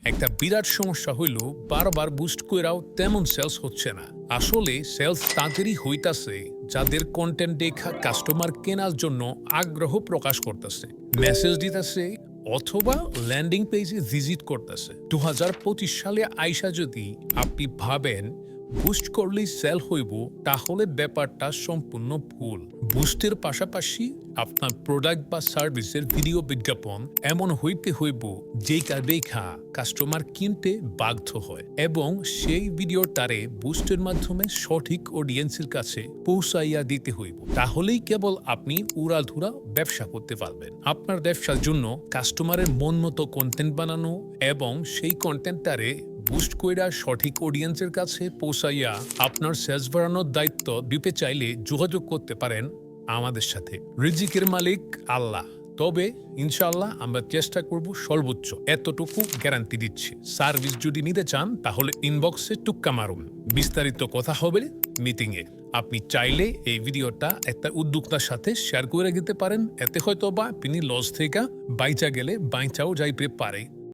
একটা বিরাট সমস্যা হইল বারবার বুস্ট কইরাও তেমন সেলস হচ্ছে না। আসলে সেলস তাদেরই হইতাছে যাদের কন্টেন্ট দেখা কাস্টমার কেনার জন্য আগ্রহ প্রকাশ করতেছে, মেসেজ দিতেছে অথবা ল্যান্ডিং পেজে ভিজিট করতেছে। 2025 সালে আইসা যদি আপনি ভাবেন বুস্ট করলেই সেল হইব, তাহলে ব্যাপারটা সম্পূর্ণ ভুল। বুস্টের পাশাপাশি আপনার প্রোডাক্ট বা সার্ভিসের ভিডিও বিজ্ঞাপন এমন হইতে হইব যেটা দেখা কাস্টমার কিনতে বাধ্য হয় এবং সেই ভিডিও তারে বুস্টের মাধ্যমে সঠিক অডিয়েন্সের কাছে পৌঁছাইয়া দিতে হইব। তাহলেই কেবল আপনি উড়াধুরা ব্যবসা করতে পারবেন। আপনার ব্যবসার জন্য কাস্টমারের মন মতো কন্টেন্ট বানানো এবং সেই কন্টেন্ট তারে বুস্ট কইরা সঠিক অডিয়েন্সের কাছে পৌঁছাইয়া আপনার সেলস বাড়ানোর দায়িত্ব দিতে চাইলে যোগাযোগ করতে পারেন আমাদের সাথে। রিজিকের মালিক আল্লাহ, তবে ইনশাআল্লাহ আমরা চেষ্টা করব সর্বোচ্চ, এতটুকু গ্যারান্টি দিচ্ছি। সার্ভিস যদি নিতে চান তাহলে ইনবক্সে টুক্কা মারুন, বিস্তারিত কথা হবে মিটিংয়ে। আপনি চাইলে এই ভিডিওটা একটা উদ্যোক্তার সাথে শেয়ার করে দিতে পারেন, এতে হয়তো বা তিনি লস থেকে বাইচা গেলে বাইচাও যাইতে পারে।